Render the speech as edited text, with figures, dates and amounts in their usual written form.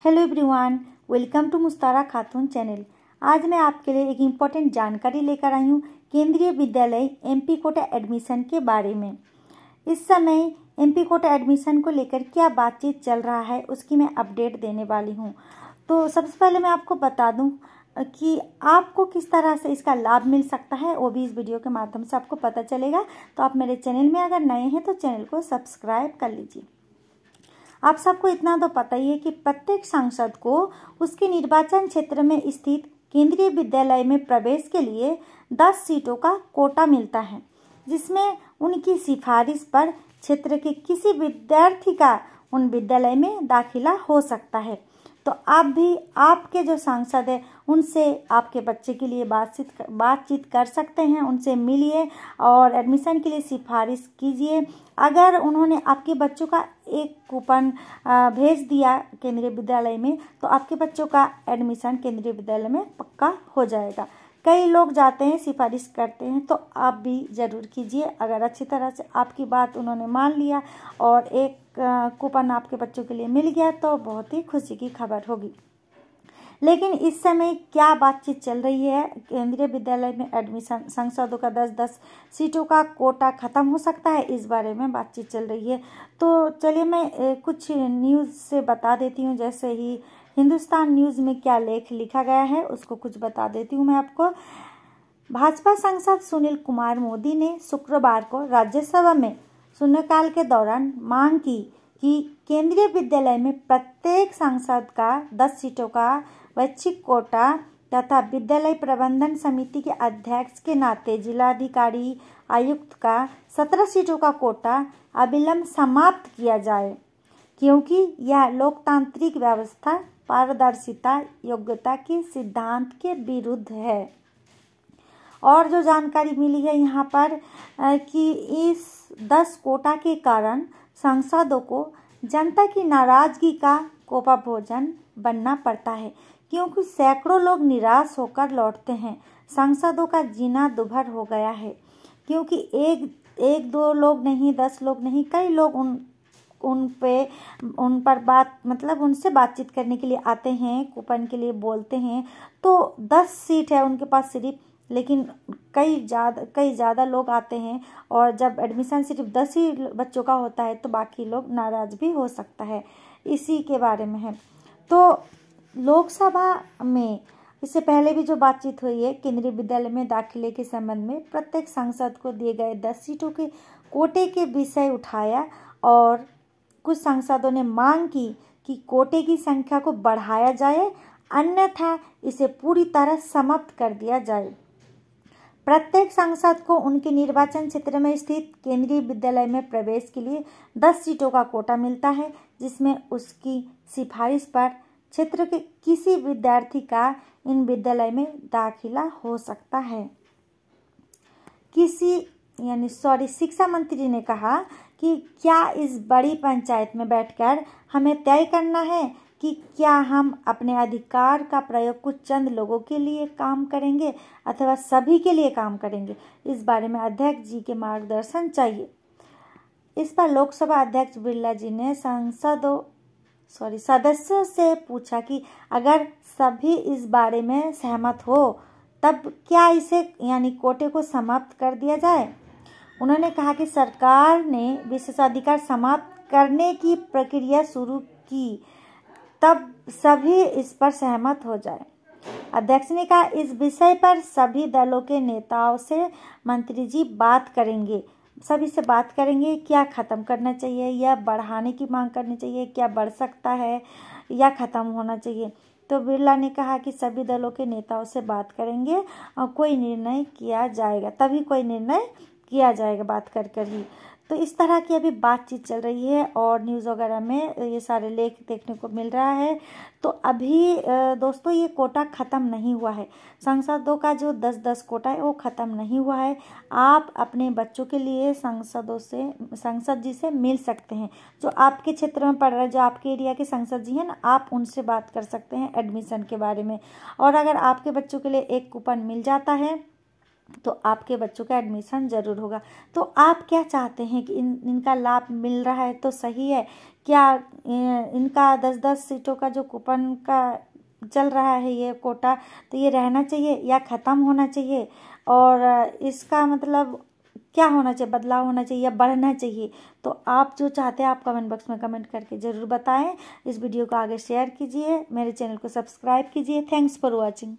Hello everyone, welcome to मुस्तारा Khatoon channel. आज मैं आपके लिए एक इम्पॉर्टेंट जानकारी लेकर आई हूँ केंद्रीय विद्यालय एमपी कोटा एडमिशन के बारे में। इस समय एमपी कोटा एडमिशन को लेकर क्या बातचीत चल रहा है उसकी मैं अपडेट देने वाली हूँ। तो सबसे पहले मैं आपको बता दूँ कि आपको किस तरह से इसका लाभ मिल सकता है, वो भी इस वीडियो के माध्यम से आपको पता चलेगा। तो आप मेरे चैनल में अगर नए हैं तो चैनल को सब्सक्राइब कर लीजिए। आप सबको इतना तो पता ही है कि प्रत्येक सांसद को उसके निर्वाचन क्षेत्र में स्थित केंद्रीय विद्यालय में प्रवेश के लिए 10 सीटों का कोटा मिलता है, जिसमें उनकी सिफारिश पर क्षेत्र के किसी विद्यार्थी का उन विद्यालय में दाखिला हो सकता है। तो आप भी आपके जो सांसद है उनसे आपके बच्चे के लिए बातचीत कर सकते हैं, उनसे मिलिए और एडमिशन के लिए सिफारिश कीजिए। अगर उन्होंने आपके बच्चों का एक कूपन भेज दिया केंद्रीय विद्यालय में तो आपके बच्चों का एडमिशन केंद्रीय विद्यालय में पक्का हो जाएगा। कई लोग जाते हैं, सिफारिश करते हैं, तो आप भी ज़रूर कीजिए। अगर अच्छी तरह से आपकी बात उन्होंने मान लिया और एक कूपन आपके बच्चों के लिए मिल गया तो बहुत ही खुशी की खबर होगी। लेकिन इस समय क्या बातचीत चल रही है, केंद्रीय विद्यालय में एडमिशन सांसदों का 10-10 सीटों का कोटा ख़त्म हो सकता है, इस बारे में बातचीत चल रही है। तो चलिए मैं कुछ न्यूज़ से बता देती हूँ। जैसे ही हिंदुस्तान न्यूज़ में क्या लेख लिखा गया है उसको कुछ बता देती हूँ मैं आपको। भाजपा सांसद सुनील कुमार मोदी ने शुक्रवार को राज्यसभा में शून्यकाल के दौरान मांग की कि केंद्रीय विद्यालय में प्रत्येक सांसद का 10 सीटों का वैच्छिक कोटा तथा विद्यालय प्रबंधन समिति के अध्यक्ष के नाते जिलाधिकारी आयुक्त का 17 सीटों का कोटा अविलंब समाप्त किया जाए, क्योंकि यह लोकतांत्रिक व्यवस्था पारदर्शिता योग्यता के सिद्धांत के विरुद्ध है। और जो जानकारी मिली है यहाँ पर कि इस 10 कोटा के कारण सांसदों को जनता की नाराजगी का कोपा भोजन बनना पड़ता है, क्योंकि सैकड़ों लोग निराश होकर लौटते हैं। सांसदों का जीना दुभर हो गया है, क्योंकि एक दो लोग नहीं, 10 लोग नहीं, कई लोग उन पर उनसे बातचीत करने के लिए आते हैं, कूपन के लिए बोलते हैं। तो 10 सीट है उनके पास सिर्फ, लेकिन कई ज़्यादा लोग आते हैं और जब एडमिशन सिर्फ 10 ही बच्चों का होता है तो बाकी लोग नाराज भी हो सकता है। इसी के बारे में है। तो लोकसभा में इससे पहले भी जो बातचीत हुई है केंद्रीय विद्यालय में दाखिले के संबंध में प्रत्येक सांसद को दिए गए 10 सीटों के कोटे के विषय उठाया और कुछ सांसदों ने मांग की कि कोटे की संख्या को बढ़ाया जाए, अन्यथा इसे पूरी तरह समाप्त कर दिया जाए। प्रत्येक सांसद को उनके निर्वाचन क्षेत्र में स्थित केंद्रीय विद्यालय में प्रवेश के लिए 10 सीटों का कोटा मिलता है, जिसमें उसकी सिफारिश पर क्षेत्र के किसी विद्यार्थी का इन विद्यालय में दाखिला हो सकता है। शिक्षा मंत्री ने कहा कि क्या इस बड़ी पंचायत में बैठकर हमें तय करना है कि क्या हम अपने अधिकार का प्रयोग कुछ चंद लोगों के लिए काम करेंगे अथवा सभी के लिए काम करेंगे। इस बारे में अध्यक्ष जी के मार्गदर्शन चाहिए। इस पर लोकसभा अध्यक्ष बिरला जी ने सदस्यों से पूछा कि अगर सभी इस बारे में सहमत हो तब क्या इसे कोटे को समाप्त कर दिया जाए। उन्होंने कहा कि सरकार ने विशेषाधिकार समाप्त करने की प्रक्रिया शुरू की, तब सभी इस पर सहमत हो जाए। अध्यक्ष ने कहा इस विषय पर सभी दलों के नेताओं से मंत्री जी सभी से बात करेंगे। क्या खत्म करना चाहिए या बढ़ाने की मांग करनी चाहिए, क्या बढ़ सकता है या खत्म होना चाहिए। तो बिरला ने कहा कि सभी दलों के नेताओं से बात करेंगे और कोई निर्णय किया जाएगा, तभी कोई निर्णय किया जाएगा बात कर ही। तो इस तरह की अभी बातचीत चल रही है और न्यूज़ वगैरह में ये सारे लेख देखने को मिल रहा है। तो अभी दोस्तों ये कोटा ख़त्म नहीं हुआ है, सांसदों का जो 10-10 कोटा है वो ख़त्म नहीं हुआ है। आप अपने बच्चों के लिए सांसद जी से मिल सकते हैं, जो आपके क्षेत्र में पढ़ रहे हैं, जो आपके एरिया के सांसद जी हैं ना, आप उनसे बात कर सकते हैं एडमिशन के बारे में। और अगर आपके बच्चों के लिए एक कूपन मिल जाता है तो आपके बच्चों का एडमिशन ज़रूर होगा। तो आप क्या चाहते हैं कि इनका लाभ मिल रहा है तो सही है क्या इनका 10-10 सीटों का जो कूपन का चल रहा है ये कोटा, तो ये रहना चाहिए या ख़त्म होना चाहिए, और इसका मतलब क्या होना चाहिए, बदलाव होना चाहिए या बढ़ना चाहिए? तो आप जो चाहते हैं आप कमेंट बॉक्स में कमेंट करके ज़रूर बताएं। इस वीडियो को आगे शेयर कीजिए, मेरे चैनल को सब्सक्राइब कीजिए। Thanks for watching.